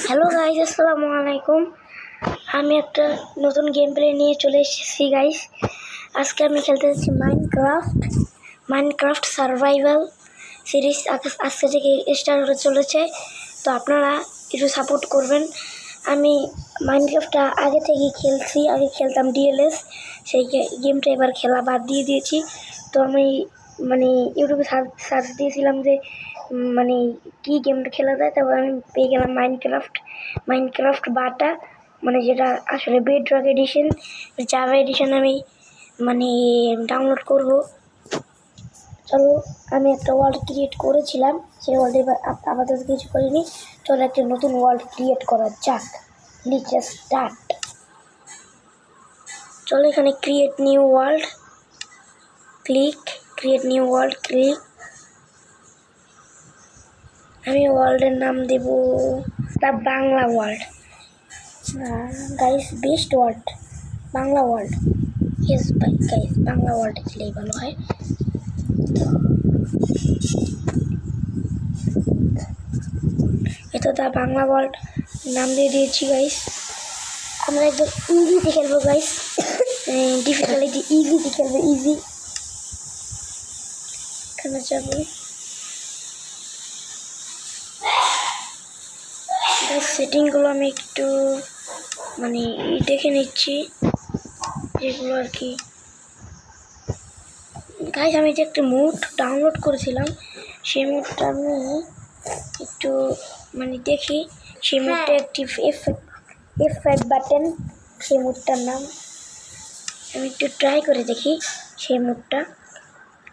Hello guys, আসসালামু আলাইকুম। আমি একটা নতুন গেম প্লে নিয়ে চলে এসেছি গাইস। আজকে আমি খেলতে যাচ্ছি মাইনক্রাফট সার্ভাইভাল সিরিজ। আজকে থেকে স্টার্ট হতে চলেছে, তো আপনারা একটু সাপোর্ট করবেন। আমি মাইনক্রাফটটা আগে থেকেই খেলছি, আগে খেলতাম ডিএলএস, সেই গেমটা এবার খেলা বাদ দিয়ে দিয়েছি। তো আমি ইউটিউবে সার্চ দিয়েছিলাম যে কি গেমটা খেলা যায়, তারপর আমি পেয়ে গেলাম মাইনক্রাফট বাটা, যেটা আসলে বেডরক এডিশন, জাভা এডিশন আমি ডাউনলোড করব। চলো, আমি একটা ওয়ার্ল্ড ক্রিয়েট করেছিলাম, সেই ওয়ার্ল্ডে আপাতত কিছু করিনি। চলো একটা নতুন ওয়ার্ল্ড ক্রিয়েট করা যাক। Let's start. চলো এখানে ক্রিয়েট নিউ ওয়ার্ল্ড ক্লিক, আমি ওয়ার্ল্ডের নাম দেব the Bangla world. Guys, best world Bangla world. Yes guys, Bangla world দিলেই ভালো হয়। এটা দ্য বাংলা ওয়ার্ল্ড নাম দিয়ে দিয়েছি গাইস। আমরা একদম ইজিতে খেলবো গাইস, ডিফিকাল্টি ইজিতে খেলবো, ইজি। এখানে যাবো, সেটিংগুলো আমি একটু দেখে নিচ্ছি, যেগুলো আর কি। গাইস, আমি যে একটা মোড ডাউনলোড করেছিলাম, সেই মোডটা আমি একটু দেখি। সেই মোডটা একটি F5 বাটন, সেই মোডটার নাম আমি একটু ট্রাই করে দেখি সেই মোডটা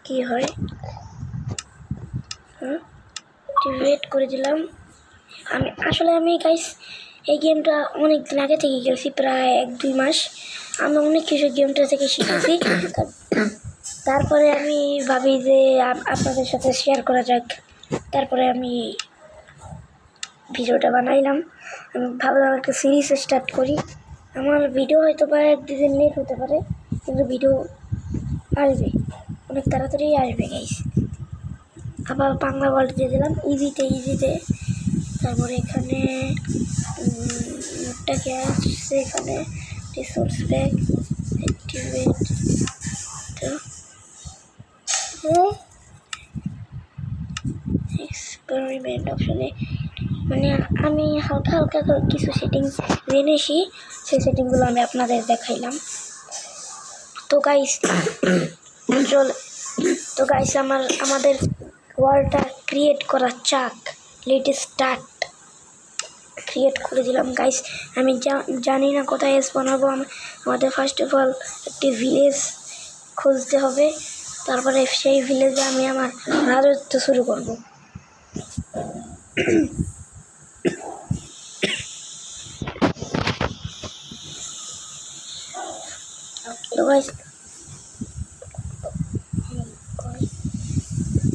কি হয়। ওয়েট করে দিলাম। আমি গাইস এই গেমটা অনেক দিন আগে থেকে খেলছি, প্রায় 1-2 মাস। আমি অনেক কিছু গেমটা থেকে শিখেছি। তারপরে আমি ভাবি যে আপনাদের সাথে শেয়ার করা যাক, তারপরে আমি ভিডিওটা বানাইলাম। আমি ভাবলাম একটা সিরিজ স্টার্ট করি। আমার ভিডিও হয়তো বা 1-2 দিন লেট হতে পারে, কিন্তু ভিডিও আসবে, অনেক তাড়াতাড়ি আসবে গাইস। আবার বাংলা ওয়ার্ল্ড দিয়ে দিলাম, ইজিতে। তারপরে এখানে নোটটাকে আসছে, এখানে রিসোর্স প্যাক অ্যাক্টিভেট, এক্সপেরিমেন্ট অপশনে আমি হালকা কিছু সেটিংস জেনেছি, সেই সেটিংগুলো আমি আপনাদের দেখাইলাম। তো গাইস আমাদের ওয়ার্ল্ডটা ক্রিয়েট করা যাক। Let's start. ক্রিয়েট করে দিলাম গাইস। আমি জানি না কোথায় স্পন হবো। আমাদের ফার্স্ট অফ অল একটি ভিলেজ খুঁজতে হবে, তারপরে সেই ভিলেজে আমি আমার রাজত্ব শুরু করব। তো গাইস,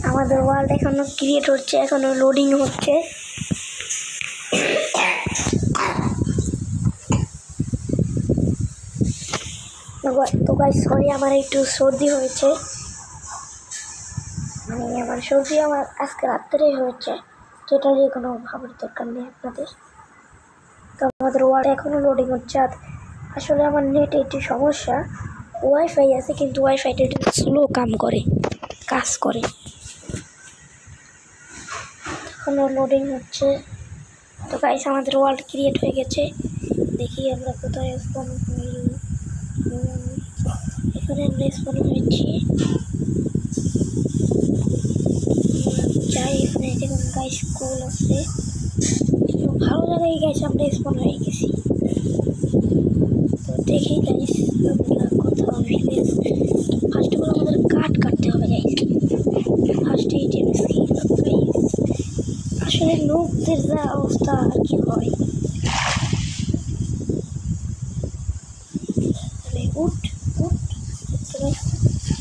আমাদের ওয়ার্ল্ড এখনো ক্রিয়েট হচ্ছে, এখনো লোডিং হচ্ছে। তো গাইস, সরি, আমার একটু সর্দি হয়েছে। আমার আজকে রাত্রেই হয়েছে, তো এটা নিয়ে কোনো ভাবার দরকার নেই আপনাদের। তো আমাদের ওয়ার্ল্ড এখনো লোডিং হচ্ছে। আসলে আমার নেটে একটু সমস্যা, ওয়াইফাই আছে, কিন্তু ওয়াইফাইটা একটু স্লো কাজ করে। এখনো লোডিং হচ্ছে। তো গাইস, আমাদের ওয়ার্ল্ড ক্রিয়েট হয়ে গেছে। দেখি আমরা কোথায় স্পন হই। এখানে আমরা স্পন হয়েছি। যাই, এখানে দেখুন গাইস, স্কুল আছে, ভালো জায়গায় গাইস আমরা স্পন হয়ে গেছি। তো দেখি গাইস, আমরা কোথাও ভিলেজ। ফার্স্ট অফ অল আমাদের কাটতে হবে গাইস। ফার্স্ট গাইস, আসলে লোকদের যা অবস্থা আর কি হয়।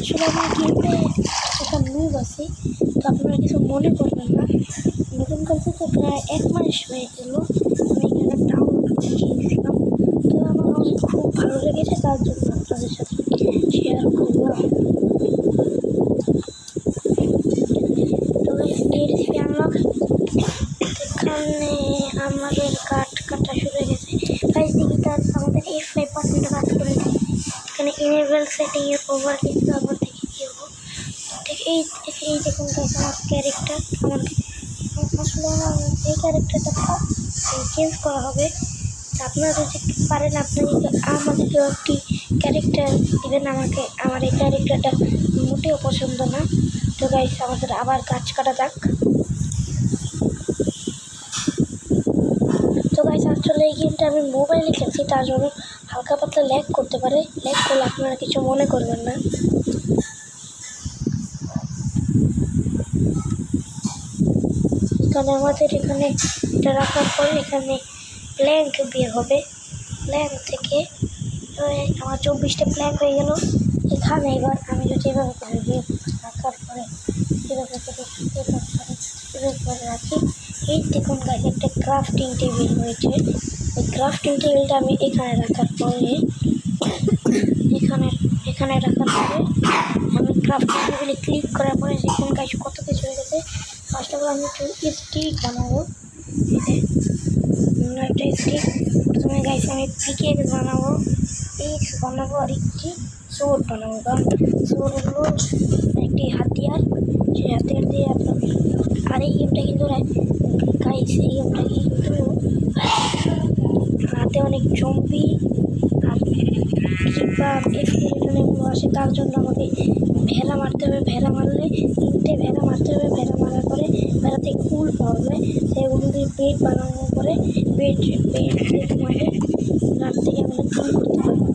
আসলে আমার গেমে একটা মুভ আছে, তো আপনারা কিছু মনে করবেন না। নতুন কাছে তো প্রায় 1 মাস হয়ে গেল আমি এখানে ডাউনলোড করে খেয়েছিলাম। তো আমার খুব ভালো লেগেছে, তার জন্য আপনাদের সাথে শেয়ার করলাম। তো রেসিপি আনলক, এখানে আমাদের কাটা শুরু হয়ে গেছে গাইস। দেখি তার আমাদের F5 বাটনটা কাজ করে। এখানে এনেবল সেটিং এর ওভার ক্লিক তারপর দেখি কি হবো। ঠিক এই দেখুন গাইস আমার ক্যারেক্টার। আসলে এই ক্যারেক্টারটা চেঞ্জ করা হবে। আপনারা যদি পারেন আমাদেরকে একটি ক্যারেক্টার দিবেন। আমার এই ক্যারেক্টারটা মোটেও পছন্দ না। তো গাইস আমাদের আবার গাছ কাটা যাক। তো গাইস আসলে এই গেমটা আমি মোবাইলে খেলছি, তার জন্য হালকা পাতলা ল্যাগ করতে পারে। ল্যাগ করলে আপনারা কিছু মনে করবেন না। এখানে আমাদের এটা রাখার পরে এখানে প্ল্যাঙ্ক বের হবে। প্ল্যাঙ্ক থেকে আমার 24টা প্ল্যাঙ্ক হয়ে গেল। এখানে এবার আমি যদি এভাবে করে রাখার পরে এভাবে রাখি, এই দেখুন গাইস একটা ক্রাফটিং টেবিল হয়েছে। এই ক্রাফটিং টেবিলটা আমি এখানে রাখার পরে এখানে রাখার পরে আমি ক্রাফটিং টেবিলে ক্লিক করার পরে দেখুন গাইস কত কিছু হয়ে গেছে। ফার্স্ট অফ অল আমি একটু স্টিক বানাবো। একটা স্টিক প্রথমে গাইস আমি পিকেক্স বানাবো, এক্স বানাবো আর একটি সোর্ড বানাবো। কারণ সোর্ডগুলো একটি হাতিয়ার, সেই হাতিয়ার দিয়ে আপনার আর এই গেমটা কিন্তু গাইস এই গেমটা কিন্তু হাতে অনেক জম্বি আর কিংবা এগুলো আসে, তার জন্য আমাকে ভেড়া মারতে হবে। ভেড়া মারলে 3টে ভেড়া মারতে হবে। ভেড়া মারার পরে ভেড়া থেকে কুল পাওয়া যায়, সেগুলো দিয়ে বেড বানানোর পরে বেড মানে রাত থেকে আমরা কুল করতে পারবো।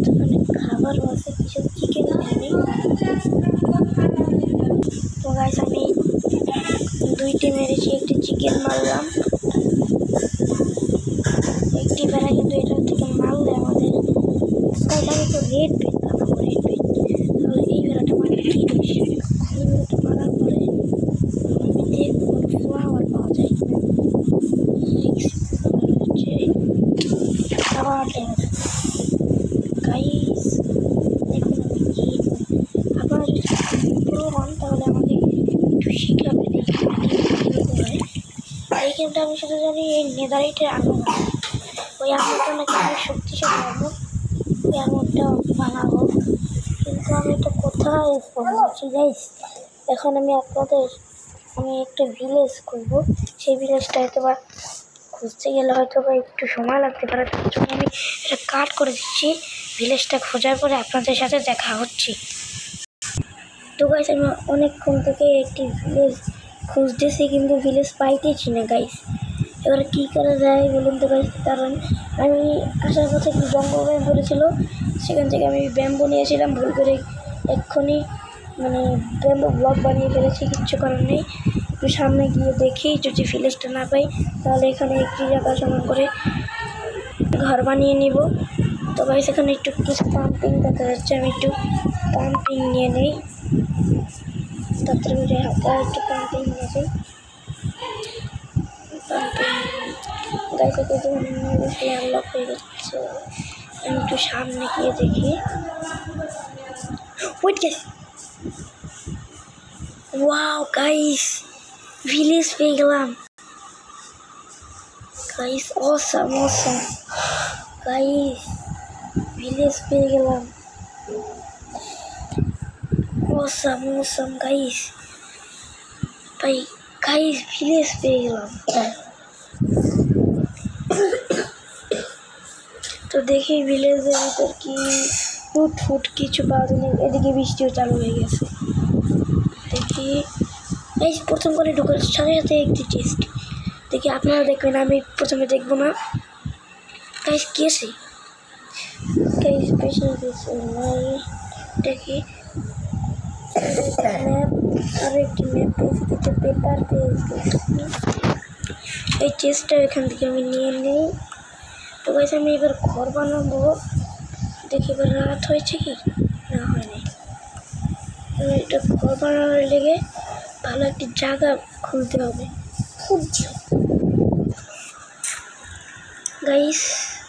ওখানে খাবারও আছে, কিছু চিকেন এনে। তো গাইস আমি 2টি মেরেছি, একটি চিকেন মারলাম। একটি ভেড়া কিন্তু এটা থেকে মারলে আমাদের আমি তো রেড বেড বানাবো। রেড বেড তাহলে এই ভেড়াটা মারলে কি দোষ? এই ভেড়াটা মারার পরে আমি দেখবো ফ্লাওয়ার পাওয়া যায় খাবার গাইস। দেখুন আমি কি আপনারা যদি পুরো হন তাহলে আমাকে একটু শিখাবেন এই গেমটা। আমি শুধু জানি এই নেদারাইটের আগুন, ওই আগুনটা নাকি আমি শক্তিশালী আগুন, ওই আগুনটা বানাবো। কিন্তু আমি এটা কোথায় বানাচ্ছি গাইস? এখন আমি একটা ভিলেজ করবো। সেই ভিলেজটা হয়তো বা খুঁজতে গেলে হয়তো বা একটু সময় লাগতে পারে, তার জন্য আমি এটা কাট করে দিচ্ছি। ভিলেজটা খোঁজার পরে আপনাদের সাথে দেখা হচ্ছে। তো গাইস আমি অনেকক্ষণ থেকে একটি ভিলেজ খুঁজতেছি কিন্তু ভিলেজ পাইতেছি না গাইস। এবার কী করা যায় বলুন তো গাইস? কারণ আমি আসার পথে একটি জঙ্গল ব্যাম্বো ছিল, সেখান থেকে আমি ব্যাম্বো নিয়েছিলাম ভুল করে। এক্ষুনি ব্যাম্বো ব্লক বানিয়ে ফেলেছি, কিচ্ছু করার নেই। একটু সামনে গিয়ে দেখি যদি ভিলেজটা না পাই তাহলে এখানে একটি জায়গা সমান করে ঘর বানিয়ে নিব। তো গাইস এখানে একটু কিছু পাম্পিং দেখা যাচ্ছে, আমি একটু পাম্পিং নিয়ে নেই। তাড়াতাড়ি হালকা একটু পাম্পিং নিয়েছি। গাইস আনলক হয়ে যাচ্ছে। আমি একটু সামনে গিয়ে দেখি। Wait guys, wow guys village পেয়ে গেলাম গাইস। অসাম গাইস, ভিলেজ পেয়ে গেলাম। অসাম গাইস, ভাই গাইস ভিলেজ পেয়ে গেলাম। তো দেখি ভিলেজের ভিতর কি ফুট কিছু পাওয়া যায়। এদিকে বৃষ্টিও চালু হয়ে গেছে। দেখি এই প্রথম করে ঢুকার সাথে একটি চেস্ট দেখি। আপনারা দেখবেন, আমি প্রথমে দেখবো না। গাইস কি আছে? গাইস বেশি দেখি ম্যাপ, আর একটি ম্যাপ পেয়েছি, কিছু পেপার পেয়েছি। এই চেস্টটা এখান থেকে আমি নিয়ে নিই। তো গাইস আমি এবার ঘর বানাবো। দেখি এবার রাত হয়েছে কি না হয়নি। এটা ঘর বানানোর লেগে ভালো একটি জায়গা খুলতে হবে। গাইস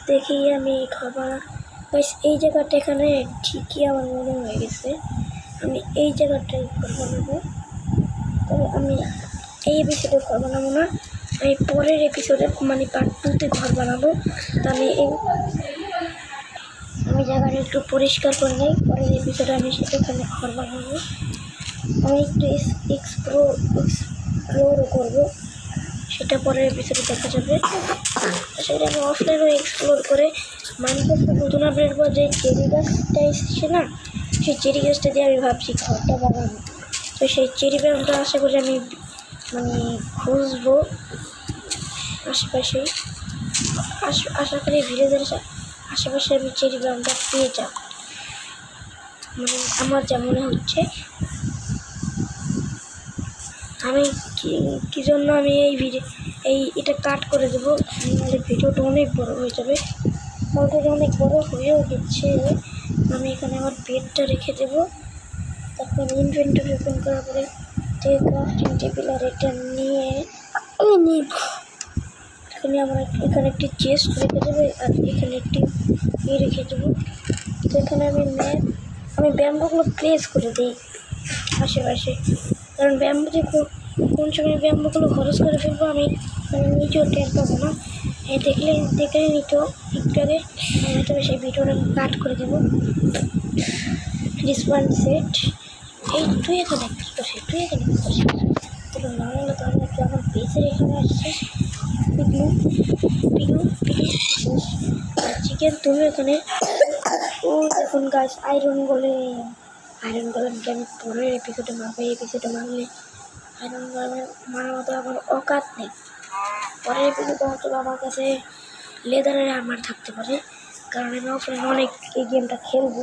দেখি আমি ঘর গাইস এই জায়গাটা এখানে ঠিকই আমার মনে হয়ে গেছে। আমি এই জায়গাটায় ঘর বানাবো। তবে আমি এই এপিসোডে ঘর বানাবো না, আমি পরের এপিসোডে মানে পার্ট 2-তে ঘর বানাবো। তো আমি জায়গাটা একটু পরিষ্কার করে নিই, পরের এপিসোডে আমি সেখানে ঘর বানাবো। আমি একটু এক্সপ্লোরও করবো, সেটা পরের এপিসোডে দেখা যাবে। সেটা আমি অফলাইনও এক্সপ্লোর করে মাইনক্রাফটে নতুন আপডেট পর যে চেরি গাছটা এসেছে না, সেই চেরি গাছটা দিয়ে আমি ভাবছি ঘরটা বানাবো। তো সেই চেরি বাগানটা আশা করি আমি মানে খুঁজবো আশেপাশে, আশা করি ভিলেজের আশেপাশে আমি চেরি বাগানটা পেয়ে যাব, মানে আমার যা মনে হচ্ছে। আমি কি জন্য আমি এটা কাট করে দেবো, নাহলে ভিডিওটা অনেক বড় হয়ে যাবে। অলরেডি অনেক বড় হয়েও গেছে। আমি এখানে আমার বেডটা রেখে দেবো, তারপর ইনভেন্টরি ওপেন করার পরে যে ক্রাফটিং টেবিল আর এটা নিয়ে এখানে আমরা এখানে একটি চেস্ট রেখে দেবো, আর এখানে একটি রেখে দেবো। তো এখানে আমি ব্যাম্বুগুলো প্লেস করে দিই আশেপাশে, কারণ ব্যাম্বু যে কোন সময় ব্যাম্বুগুলো খরচ করে ফেলবো আমি নিজেও টের পাবো না। দেখলেই নিত একটু আগে, তবে সেই ভিডিওটা কাট করে দেবো। রিসপন্ড সেট, তুই এখানে কী করছিস, তোর না হলে তো আমি একটু আমার বেসের এখানে আসছে চিকেন, তুমি এখানে ও এখন গাছ আয়রন গোলেমকে আমি পরের এপিসোডে মারবো। এই এপিসোডে মারলে আয়রন গোলেম মারার মতো আমার অকাত নেই। পরের এপিসোডে হয়তো আমার কাছে লেদারের আর্মার থাকতে পারে, কারণ আমি অফলাইনে অনেক এই গেমটা খেলবো,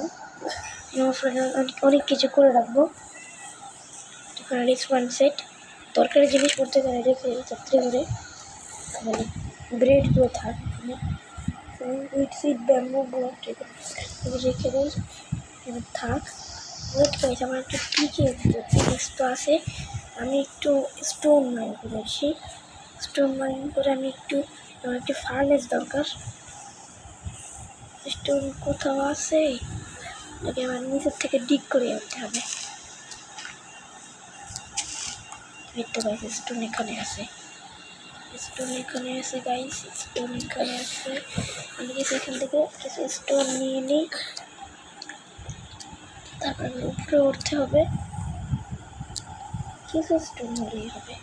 আমি অফলাইনে অনেক কিছু করে রাখবো। এখানে রিসপন্ড সেট, তরকারি জিনিসপত্র এখানে রেখে যাত্রী করে মানে ব্রেডগুলো থাক, উইথ সিড ব্যাম্বুগুলো রেখে দেয় থাক। ওয়েট করেছি, আমার একটু পিকেক্স তো আছে, আমি একটু স্টোন মাইন করেছি। স্টোন মাইন করে আমি আমার একটি ফার্নেস দরকার। স্টোন কোথাও আছে, এটাকে আমার নিচের থেকে ডিগ করে আনতে হবে। গাইস স্টোন এখানে আছে গাইস, স্টোন এখানে আছে। আমি এখান থেকে কিছু স্টোন নিয়ে নিই, তারপর উপরে উঠতে হবে, কিছু স্টোন হলেই হবে।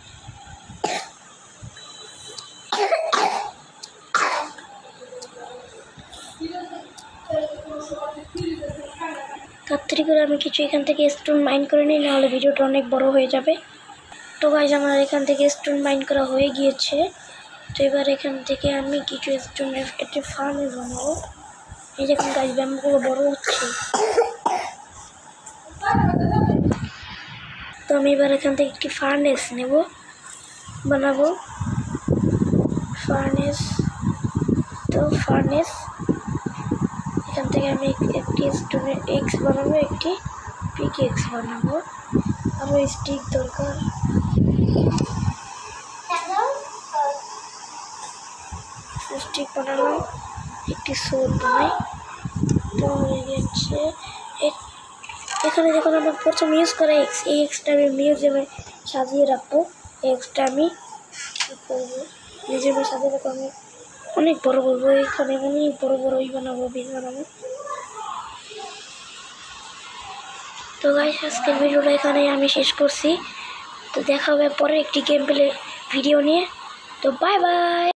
তাড়াতাড়ি করে আমি কিছু এখান থেকে স্টোন মাইন করে নিই, নাহলে ভিডিওটা অনেক বড় হয়ে যাবে। তো গাইজ আমার এখান থেকে স্টোন মাইন করা হয়ে গিয়েছে। তো এবার এখান থেকে আমি কিছু স্টোনের একটি ফার্নেস বানাবো। এই দেখুন গাইজ ব্যাম্বুগুলো বড় হচ্ছে। তো আমি এবার এখান থেকে একটি ফার্নেস বানাবো। ফার্নেস এখান থেকে আমি একটি স্টোনের এক্স বানাবো, একটি পিক এক্স বানাবো। আমার স্টিক দরকার, স্টিক বানালাম, একটি সোড বানাই। তো হয়ে গেছে। এখানে যখন আমার প্রথম ইউজ করা এই এক্সটা আমি মিউজিয়ামে সাজিয়ে রাখবো। এই এক্সটা আমি মিউজিয়ামে সাজিয়ে রাখবো, আমি অনেক বড় করবো, এখানে অনেক বড় বানাবো, বেস বানাবো। তো গাইস আজকের ভিডিওটা এখানে আমি শেষ করছি। তো দেখা হবে পরে একটি গেম প্লে ভিডিও নিয়ে। তো বাই বাই।